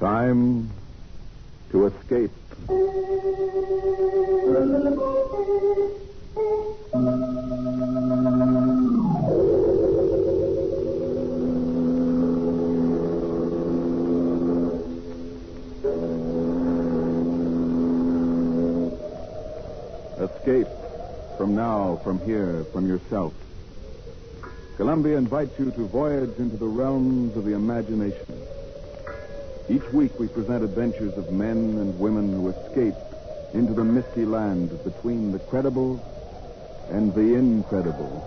Time to escape. Escape from now, from here, from yourself. Columbia invites you to voyage into the realms of the imagination. Each week we present adventures of men and women who escape into the misty land between the credible and the incredible.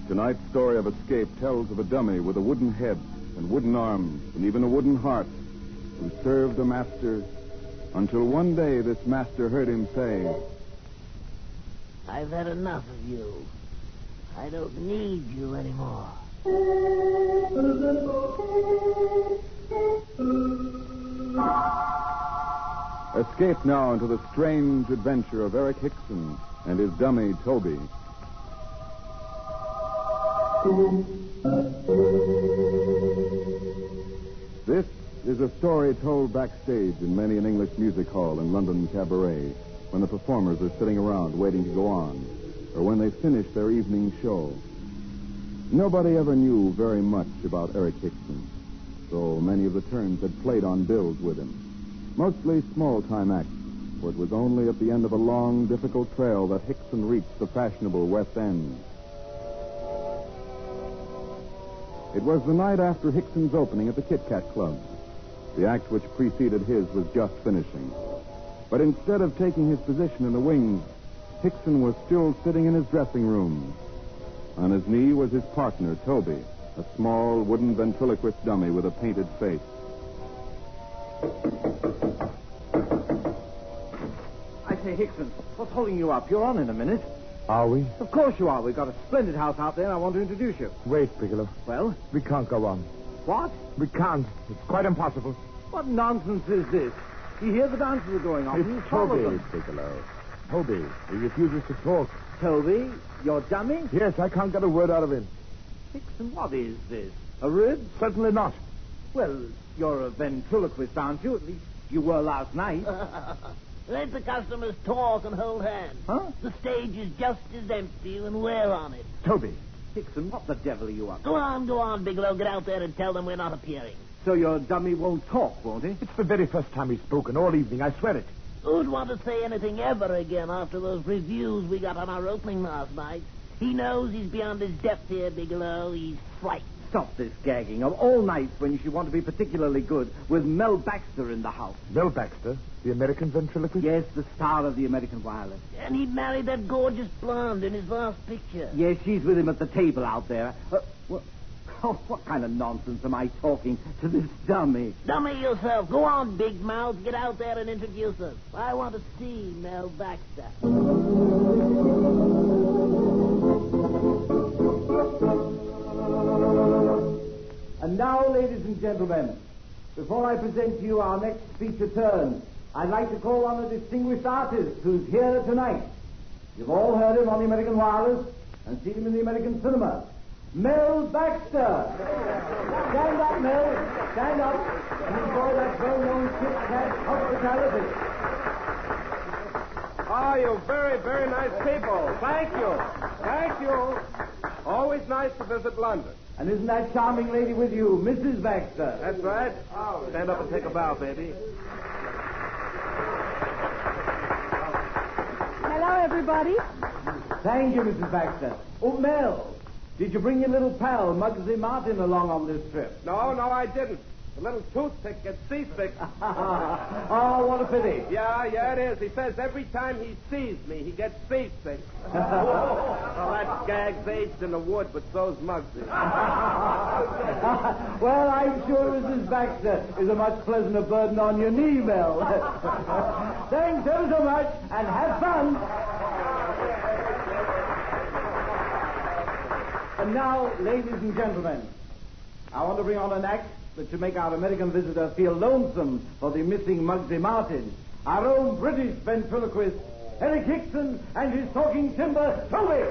Tonight's story of escape tells of a dummy with a wooden head and wooden arms and even a wooden heart who served a master until one day this master heard him say, "I've had enough of you. I don't need you anymore." Escape now into the strange adventure of Eric Hickson and his dummy, Toby. This is a story told backstage in many an English music hall and London cabaret when the performers are sitting around waiting to go on, or when they finish their evening show. Nobody ever knew very much about Eric Hickson, though many of the turns had played on bills with him. Mostly small-time acts, for it was only at the end of a long, difficult trail that Hickson reached the fashionable West End. It was the night after Hickson's opening at the Kit Kat Club. The act which preceded his was just finishing. But instead of taking his position in the wings, Hickson was still sitting in his dressing room. On his knee was his partner, Toby, a small wooden ventriloquist dummy with a painted face. I say, Hickson, what's holding you up? You're on in a minute. Are we? Of course you are. We've got a splendid house out there, and I want to introduce you. Wait, Bigelow. Well? We can't go on. What? We can't. It's quite impossible. What nonsense is this? You hear the dances are going on. You It's follow Toby, them. Bigelow. Toby. He refuses to talk. Toby, your dummy? Yes, I can't get a word out of him. Hickson, what is this? A rib? Certainly not. Well, you're a ventriloquist, aren't you? At least you were last night. Let the customers talk and hold hands. Huh? The stage is just as empty when we're on it. Toby. Hickson, what the devil are you up to? Go on, Bigelow. Get out there and tell them we're not appearing. So your dummy won't talk, won't he? It's the very first time he's spoken all evening, I swear it. Who'd want to say anything ever again after those reviews we got on our opening last night? He knows he's beyond his depth here, Bigelow. He's frightened. Stop this gagging. Of all nights when you should want to be particularly good, with Mel Baxter in the house. Mel Baxter, the American ventriloquist? Yes, the star of the American Wireless. And he married that gorgeous blonde in his last picture. Yes, she's with him at the table out there. What kind of nonsense am I talking to this dummy? Dummy yourself. Go on, big mouth. Get out there and introduce us. I want to see Mel Baxter. And now, ladies and gentlemen, before I present to you our next feature turn, I'd like to call on a distinguished artist who's here tonight. You've all heard him on the American Wireless and seen him in the American cinema. Mel Baxter. Stand up, Mel. Stand up and enjoy that well-known Kit Kat hospitality. Oh, you very, very nice people. Thank you. Thank you. Always nice to visit London. And isn't that charming lady with you, Mrs. Baxter? That's right. Stand up and take a bow, baby. Hello, everybody. Thank you, Mrs. Baxter. Oh, Mel, did you bring your little pal, Muggsy Martin, along on this trip? No, I didn't. The little toothpick gets seasick. Oh, what a pity. Yeah, it is. He says every time he sees me, he gets seasick. Well, that gag's aged in the wood, but so's Muggsy. Well, I'm sure Mrs. Baxter is a much pleasanter burden on your knee, Mel. Thanks ever so much, and have fun. And now, ladies and gentlemen, I want to bring on an act that should make our American visitor feel lonesome for the missing Muggsy Martin. Our own British ventriloquist, Eric Hickson and his talking timber, Toby! Well,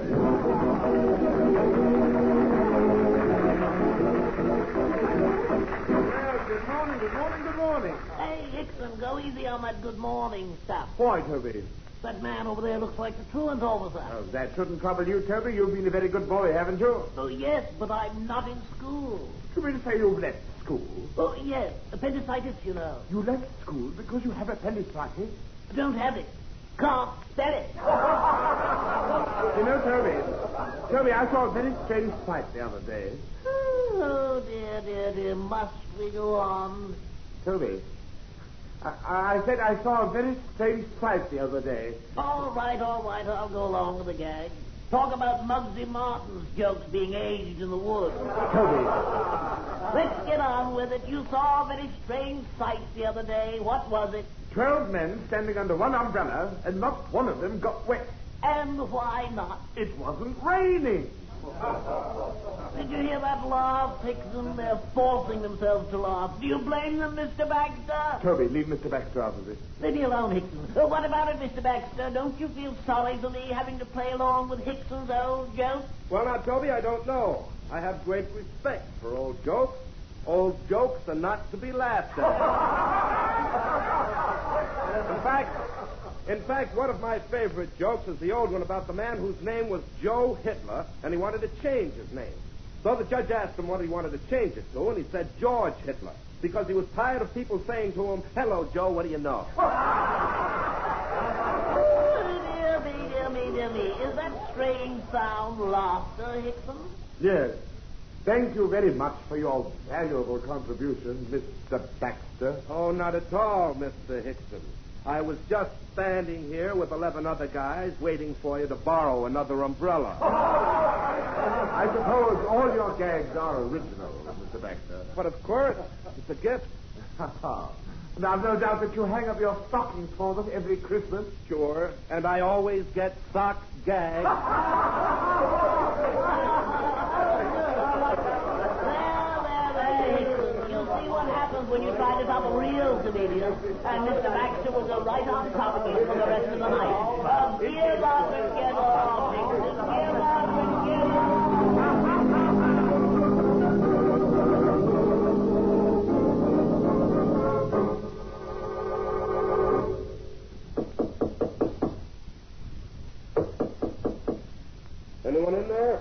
good morning, good morning, good morning. Hey, Hickson, go easy on that good morning stuff. Why, Toby? That man over there looks like the truant officer. Oh, that shouldn't trouble you, Toby. You've been a very good boy, haven't you? Oh, yes, but I'm not in school. You mean to say you've left school? Oh, yes, appendicitis, you know. You left school because you have appendicitis? Don't have it. Can't spell it. You know, Toby, I saw a very strange sight the other day. Oh, dear. Must we go on? Toby, I said I saw a very strange sight the other day. All right. I'll go along with the gag. Talk about Muggsy Martin's jokes being aged in the woods. Toby. Let's get on with it. You saw a very strange sight the other day. What was it? 12 men standing under one umbrella, and not one of them got wet. And why not? It wasn't raining. Did you hear that laugh, Hickson? They're forcing themselves to laugh. Do you blame them, Mr. Baxter? Toby, leave Mr. Baxter out of this. Leave me alone, Hickson. What about it, Mr. Baxter? Don't you feel sorry for me having to play along with Hickson's old jokes? Well, now, Toby, I don't know. I have great respect for old jokes. Old jokes are not to be laughed at. In fact, one of my favorite jokes is the old one about the man whose name was Joe Hitler, and he wanted to change his name. So the judge asked him what he wanted to change it to, and he said George Hitler, because he was tired of people saying to him, "Hello, Joe, what do you know?" Dear me. Is that strange sound laughter, Hickson? Yes. Thank you very much for your valuable contribution, Mr. Baxter. Oh, not at all, Mr. Hickson. I was just standing here with 11 other guys waiting for you to borrow another umbrella. I suppose all your gags are original, Mr. Baxter. But of course, it's a gift. Now, I've no doubt that you hang up your stockings for them every Christmas. Sure. And I always get sock gags. When you try to top a real comedian, and Mr. Baxter will go right on top of you for the rest of the night. Give up and get off, Hickson. Give up and get off. Anyone in there?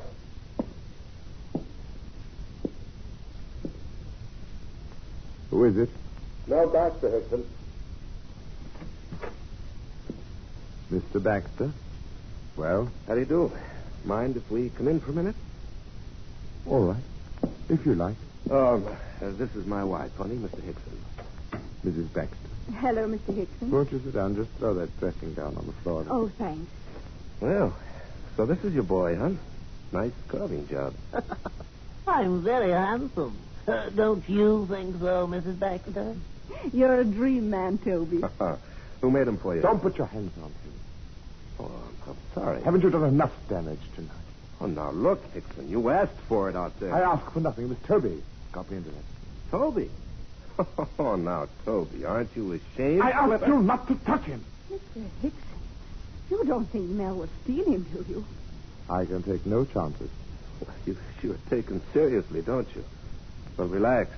Who is it? No, Baxter, Hickson. Mr. Baxter. Well? How do you do? Mind if we come in for a minute? All right. If you like. This is my wife, honey, Mr. Hickson. Mrs. Baxter. Hello, Mr. Hickson. Won't you sit down? Just throw that dressing down on the floor. Oh, thanks. Well, so this is your boy, huh? Nice carving job. I'm very handsome. Don't you think so, Mrs. Baxter? You're a dream man, Toby. Who made him for you? Don't put your hands on him. Oh, I'm sorry. Haven't you done enough damage tonight? Oh, now look, Hickson, you asked for it out there. I ask for nothing. It was Toby got me into that. Toby? Oh, now, Toby, aren't you ashamed? I asked you not to touch him. Mr. Hickson, you don't think Mel was stealing, do you? I can take no chances. Well, you're taken seriously, don't you? Well, relax.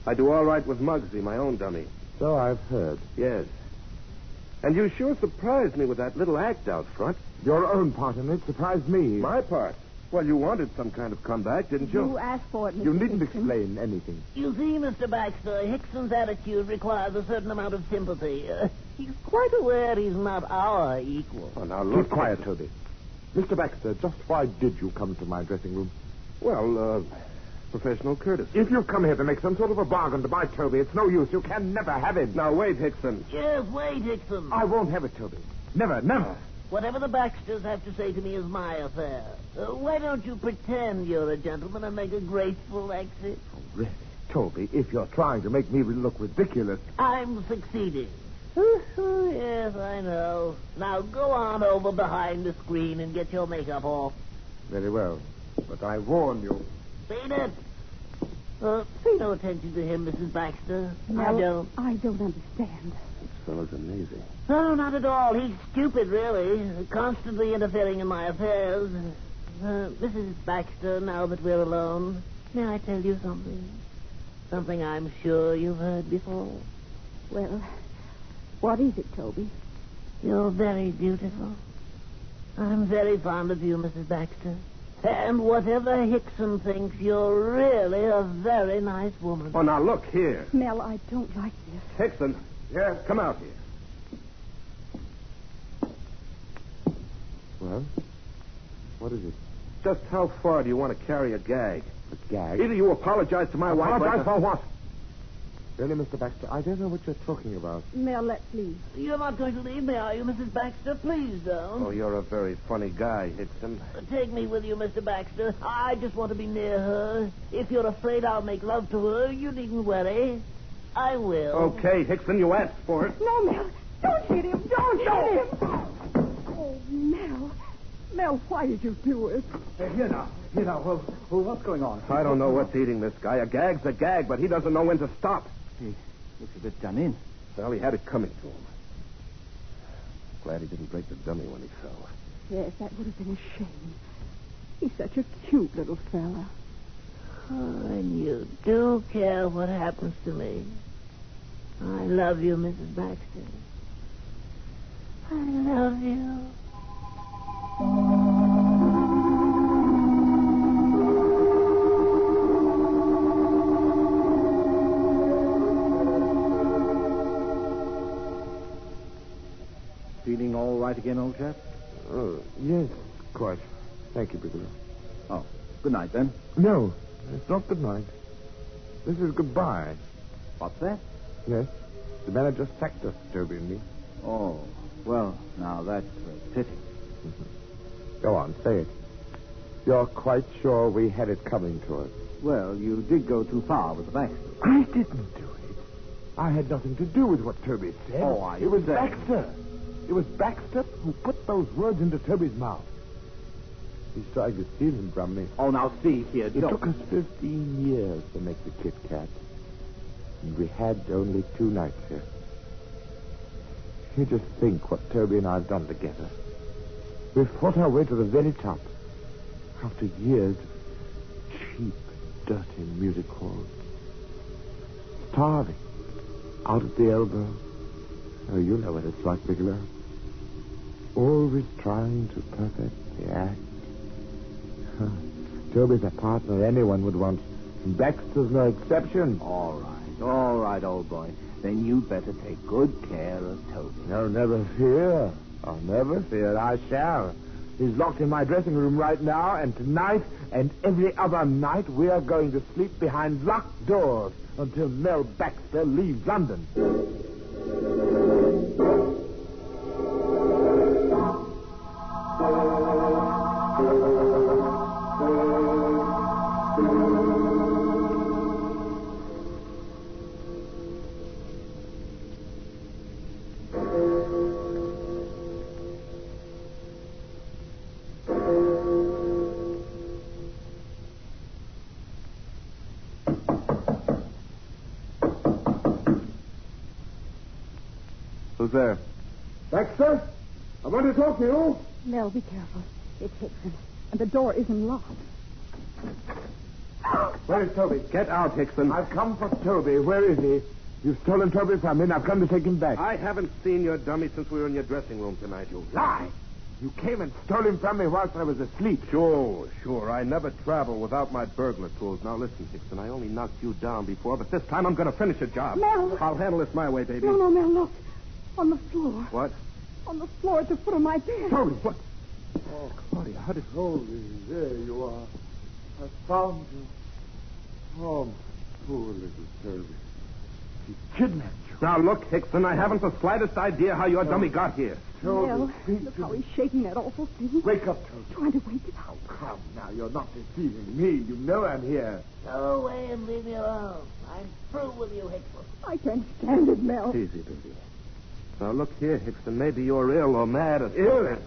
I do all right with Muggsy, my own dummy. So I've heard. Yes. And you sure surprised me with that little act out front. Your own part in it surprised me. My part? Well, you wanted some kind of comeback, didn't you? You asked for it, Mr. You needn't Hickson. explain anything. You see, Mr. Baxter, Hickson's attitude requires a certain amount of sympathy. He's quite aware he's not our equal. Oh, now, look. Keep quiet, Toby. Mr. Baxter, just why did you come to my dressing room? Well, professional courtesy. If you've come here to make some sort of a bargain to buy Toby, it's no use. You can never have it. Now, wait, Hickson. Yes, wait, Hickson. I won't have it, Toby. Never, never. Whatever the Baxters have to say to me is my affair. Why don't you pretend you're a gentleman and make a graceful exit? Oh, really? Toby, if you're trying to make me look ridiculous... I'm succeeding. Yes, I know. Now go on over behind the screen and get your makeup off. Very well. But I warn you. Beat it. Pay no attention to him, Mrs. Baxter. Mel, I don't understand. This fellow's amazing. No, not at all. He's stupid, really. Constantly interfering in my affairs. Mrs. Baxter, now that we're alone, may I tell you something? Something I'm sure you've heard before. Well, what is it, Toby? You're very beautiful. I'm very fond of you, Mrs. Baxter. And whatever Hickson thinks, you're really a very nice woman. Oh, now look here. Mel, I don't like this. Hickson. Yes? Come out here. Well, what is it? Just how far do you want to carry a gag? A gag? Either you apologize to my wife... Apologize for what? Really, Mr. Baxter, I don't know what you're talking about. Mel, let's leave. You're not going to leave me, are you, Mrs. Baxter? Please don't. Oh, you're a very funny guy, Hickson. Take me with you, Mr. Baxter. I just want to be near her. If you're afraid I'll make love to her, you needn't worry. I will. Okay, Hickson, you asked for it. No, Mel. Don't hit him. Don't hit him. Oh, Mel. Mel, why did you do it? Here now. Well, what's going on? I don't know what's eating this guy. A gag's a gag, but he doesn't know when to stop. He looks a bit done in. Well, he had it coming to him. Glad he didn't break the dummy when he fell. Yes, that would have been a shame. He's such a cute little fella. Oh, and you do care what happens to me. I love you, Mrs. Baxter. I love you. Feeling all right again, old chap? Yes, quite. Thank you, Bigelow. Oh, good night, then. No, it's not good night. This is goodbye. What's that? Yes, the manager sacked us, Toby and me. Oh, well, now that's a pity. Go on, say it. You're quite sure we had it coming to us? Well, you did go too far with the Baxter. I didn't do it. I had nothing to do with what Toby said. Oh, It was say. Baxter. It was Baxter who put those words into Toby's mouth. He's trying to steal them from me. Oh, now, see here, It took us 15 years to make the Kit Kat. And we had only 2 nights here. You just think what Toby and I have done together. We've fought our way to the very top. After years of cheap, dirty music halls. Starving. Out at the elbow. Oh, you know what it's like, Bigelow. Always trying to perfect the act. Toby's a partner anyone would want. And Baxter's no exception. All right, old boy. Then you'd better take good care of Toby. No, never fear. Oh, never fear. I shall. He's locked in my dressing room right now, and tonight and every other night we are going to sleep behind locked doors until Mel Baxter leaves London. Who's there? Baxter, I want to talk to you. Mel, be careful. It's Hickson. And the door isn't locked. Where is Toby? Get out, Hickson. I've come for Toby. Where is he? You've stolen Toby from me, and I've come to take him back. I haven't seen your dummy since we were in your dressing room tonight. You lie. You came and stole him from me whilst I was asleep. Sure. I never travel without my burglar tools. Now, listen, Hickson, I only knocked you down before, but this time I'm going to finish the job. Mel. I'll handle this my way, baby. No, Mel, look. On the floor. What? On the floor at the foot of my bed. Toby, what? Oh, Claudia, how did... Toby, there you are. I found you. Oh, poor little Toby. He kidnapped you. Now, look, Hickson, I haven't the slightest idea how your dummy got here. Toby, Mel, speak look to how me. he's shaking that awful thing. Wake up, Toby. Trying to wake it up. Oh, come now. You're not deceiving me. You know I'm here. Go away and leave me alone. I'm through with you, Hickson. I can't stand it, Mel. Easy, baby. Now, look here, Hickson. Maybe you're ill or mad or Ill?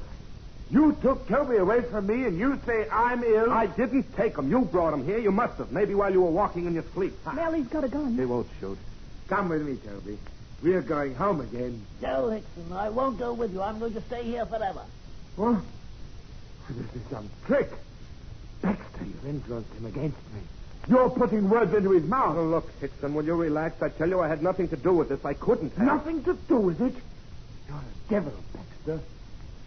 You took Toby away from me, and you say I'm ill? I didn't take him. You brought him here. You must have. Maybe while you were walking in your sleep. Mel, he's got a gun. He won't shoot. Come with me, Toby. We're going home again. No, Hickson, I won't go with you. I'm going to stay here forever. What? This is some trick. Baxter, you've influenced him against me. You're putting words into his mouth. Oh, look, Hickson, will you relax? I tell you, I had nothing to do with this. I couldn't have. Nothing to do with it. You're a devil, Baxter.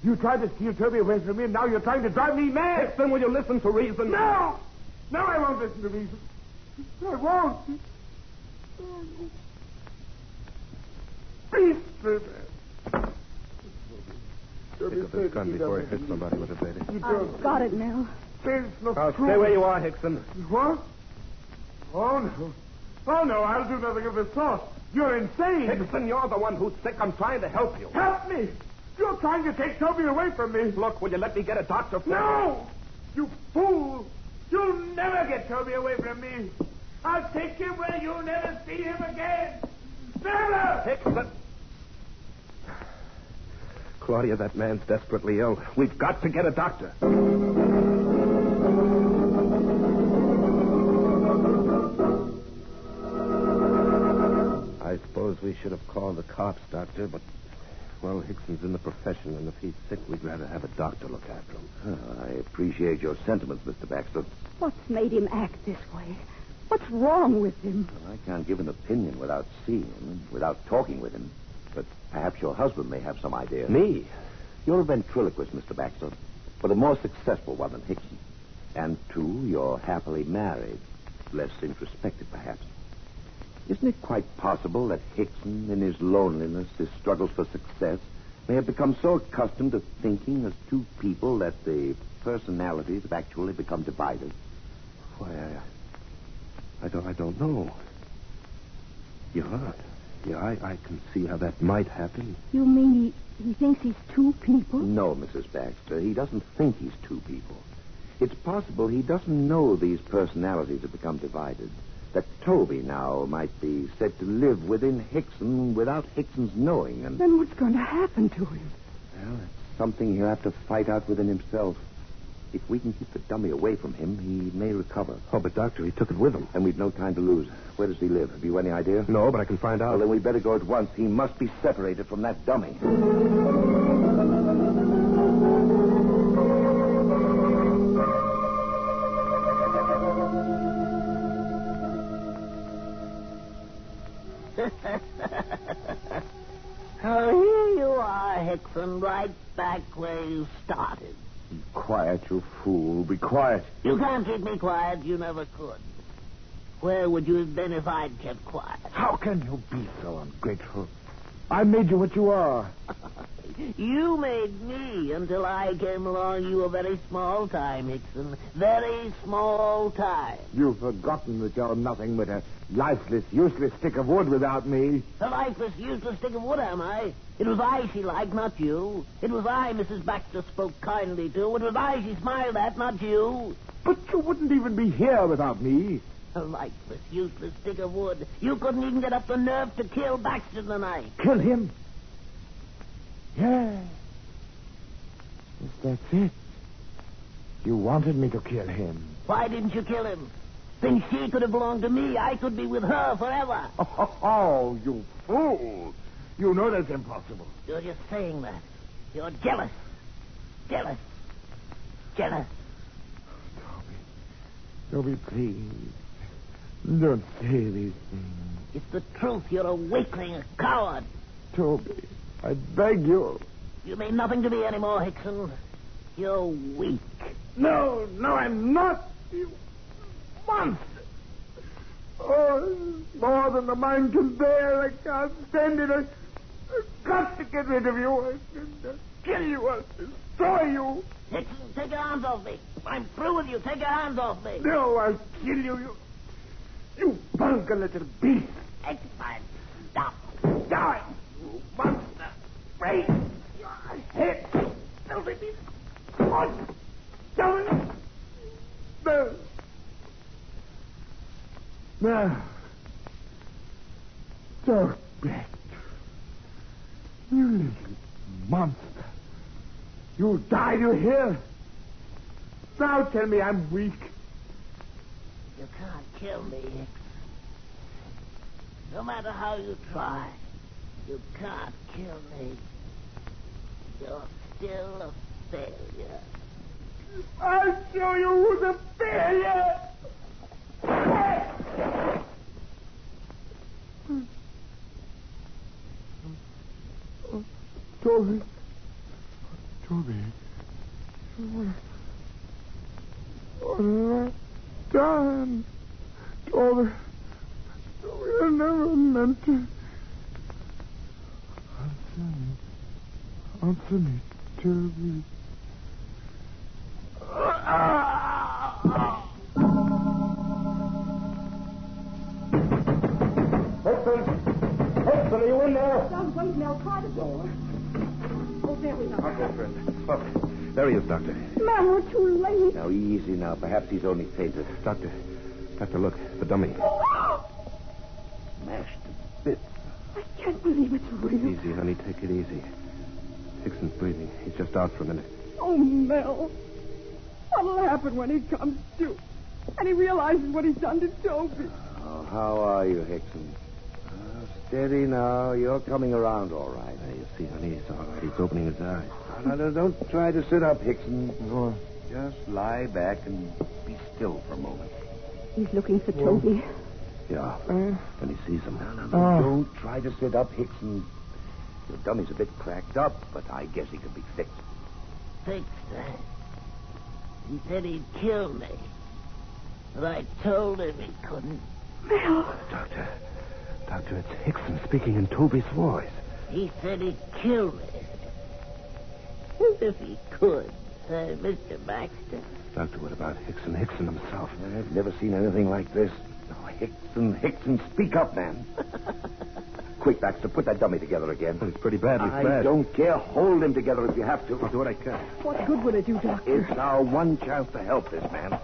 You tried to steal Toby away from me, and now you're trying to drive me mad. Hickson, will you listen to reason? No! No, I won't listen to reason. I won't. Beast. Pick up this gun before it hits somebody with it, baby. I've got it, Mel. There's no Now, proof. stay where you are, Hickson. What? Oh, no. Oh, no, I'll do nothing of the sort. You're insane. Hickson, you're the one who's sick. I'm trying to help you. Help me. You're trying to take Toby away from me. Look, will you let me get a doctor for No! You fool! You'll never get Toby away from me. I'll take him where you'll never see him again. Never! Hickson. Claudia, that man's desperately ill. We've got to get a doctor. I suppose we should have called the cops, Doctor, but, well, Hickson's in the profession, and if he's sick, we'd rather have a doctor look after him. I appreciate your sentiments, Mr. Baxter. What's made him act this way? What's wrong with him? Well, I can't give an opinion without seeing him, without talking with him. But perhaps your husband may have some idea. Me? You're a ventriloquist, Mr. Baxter, but a more successful one than Hickson. And, too, you're happily married. Less introspective, perhaps. Isn't it quite possible that Hickson, in his loneliness, his struggles for success, may have become so accustomed to thinking as two people that the personalities have actually become divided? Why, I don't know. Yeah, I can see how that might happen. You mean he thinks he's two people? No, Mrs. Baxter. He doesn't think he's two people. It's possible he doesn't know these personalities have become divided. That Toby now might be said to live within Hickson without Hickson's knowing. And Then what's going to happen to him? well, it's something he'll have to fight out within himself. If we can keep the dummy away from him, he may recover. Oh, but, Doctor, he took it with him. And we've no time to lose. Where does he live? Have you any idea? No, but I can find out. Well, then we'd better go at once. He must be separated from that dummy. Oh, here you are, Hickson, right back where you started. Be quiet, you fool. Be quiet. You can't keep me quiet. You never could. Where would you have been if I'd kept quiet? How can you be so ungrateful? I made you what you are. You made me. Until I came along, you were very small time, Hickson. Very small time. You've forgotten that you're nothing but a lifeless, useless stick of wood without me. A lifeless, useless stick of wood, am I? It was I she liked, not you. It was I Mrs. Baxter spoke kindly to. It was I she smiled at, not you. But you wouldn't even be here without me. A lifeless, useless stick of wood. You couldn't even get up the nerve to kill Baxter tonight. Kill him? Yeah. Yes, that's it. You wanted me to kill him. Why didn't you kill him? Then she could have belonged to me. I could be with her forever. Oh, you fool. You know that's impossible. You're just saying that. You're jealous. Jealous. Jealous. Toby, please. Don't say these things. It's the truth. You're a weakling, a coward. Toby, I beg you. You mean nothing to me anymore, Hickson. You're weak. No, I'm not. You monster. Oh, more than the mind can bear. I can't stand it. I've got to get rid of you. I can kill you. I'll destroy you. Hickson, take your hands off me. I'm through with you. Take your hands off me. No, I'll kill you. You vulgar little beast. Hickson, stop. Die, you monster. Wait. Your head. Filthy beast. What? Don't. No. No. So bad. You little monster. You'll die, you hear? Now tell me I'm weak. You can't kill me, Hicks. No matter how you try, you can't kill me. You're still a failure. I'll show you who's a failure! Toby. What have I done? Toby, I never meant to. Answer me, Toby. Hudson, are you in there? Sounds like Mel. Try the door. Oh, there we are. Okay, friend. Look, there he is, Doctor. Mel, we're too late. Now, easy now. Perhaps he's only fainted. Doctor, look, the dummy. Smashed to bits. I can't believe it's real. Easy, honey, take it easy. Hickson's breathing. He's just out for a minute. Oh, Mel. What'll happen when he comes to? And he realizes what he's done to Toby. Oh, how are you, Hickson? Oh, steady now. You're coming around all right. Now, you see, honey, he's all right. He's opening his eyes. No, don't try to sit up, Hickson. No. Just lie back and be still for a moment. He's looking for Toby. Yeah, when he sees him. No, don't try to sit up, Hickson. Your dummy's a bit cracked up, but I guess he can be fixed. Fixed, eh? He said he'd kill me. But I told him he couldn't. Mel. Doctor, it's Hickson speaking in Toby's voice. He said he'd kill me. As if he could, Mr. Baxter. Doctor, what about Hickson? Hickson himself. I've never seen anything like this. Oh, Hickson, speak up, man. Quick, Baxter, put that dummy together again. Well, it's pretty badly I smashed. don't care. Hold him together if you have to. I'll do what I can. What good would it do, Doctor? It's our one chance to help this man.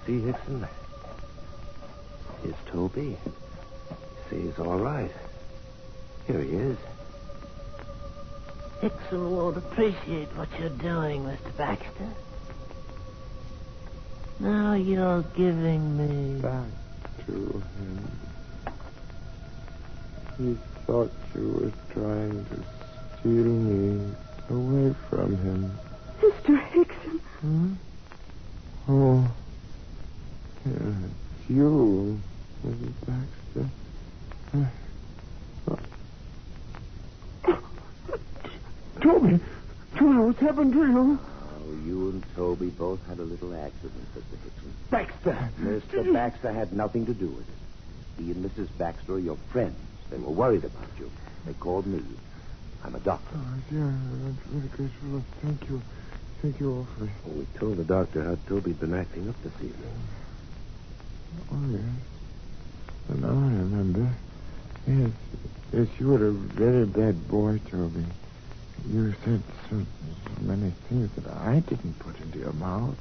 See, Hickson? Here's Toby. See, he's all right. Here he is. Hickson won't appreciate what you're doing, Mr. Baxter. Now you're giving me... Back to him. He thought you were trying to steal me away from him. Mr. Hickson. Hmm? Oh. Yeah, it's you, Mrs. Baxter. Toby, what's happened to you? Oh, you and Toby both had a little accident, Mr. Hickson. Baxter! Mr. Baxter had nothing to do with it. He and Mrs. Baxter are your friends. They were worried about you. They called me. I'm a doctor. Oh, dear, I'm very grateful. Thank you. Thank you awfully. Well, we told the doctor how Toby'd been acting up this evening. Oh, yes. And now I remember. Yes, you were a very bad boy, Toby. You said so many things that I didn't put into your mouth.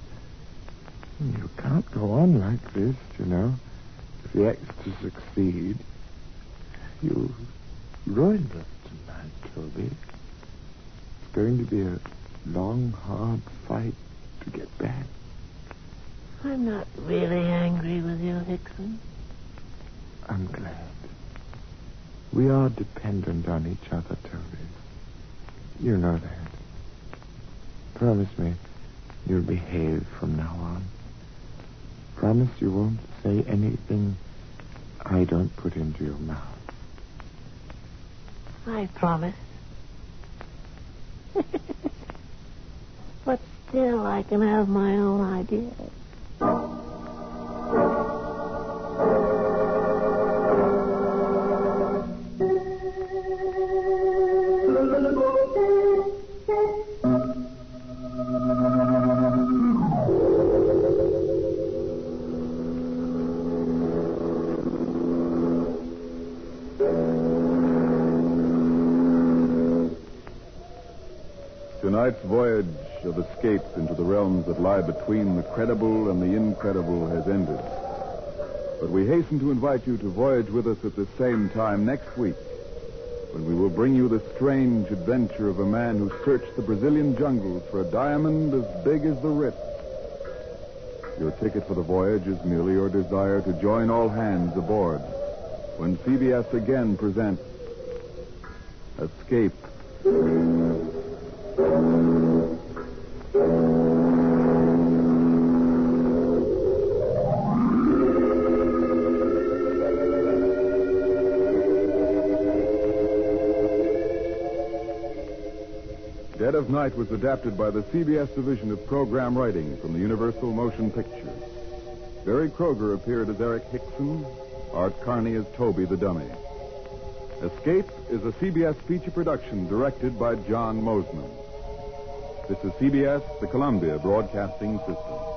You can't go on like this, you know. If the act's to succeed, you ruined us tonight, Toby. It's going to be a long, hard fight to get back. I'm not really angry with you, Hickson. I'm glad. We are dependent on each other, Toby. You know that. Promise me you'll behave from now on. Promise you won't say anything I don't put into your mouth. I promise. But still, I can have my own ideas. Tonight's voyage of escape into the realms that lie between the credible and the incredible has ended. But we hasten to invite you to voyage with us at the same time next week when we will bring you the strange adventure of a man who searched the Brazilian jungles for a diamond as big as the Ritz. Your ticket for the voyage is merely your desire to join all hands aboard when CBS again presents Escape. Dead of Night was adapted by the CBS Division of Program Writing from the Universal Motion Pictures. Barry Kroger appeared as Eric Hickson, Art Carney as Toby the Dummy. Escape is a CBS feature production directed by John Mosman. This is CBS, the Columbia Broadcasting System.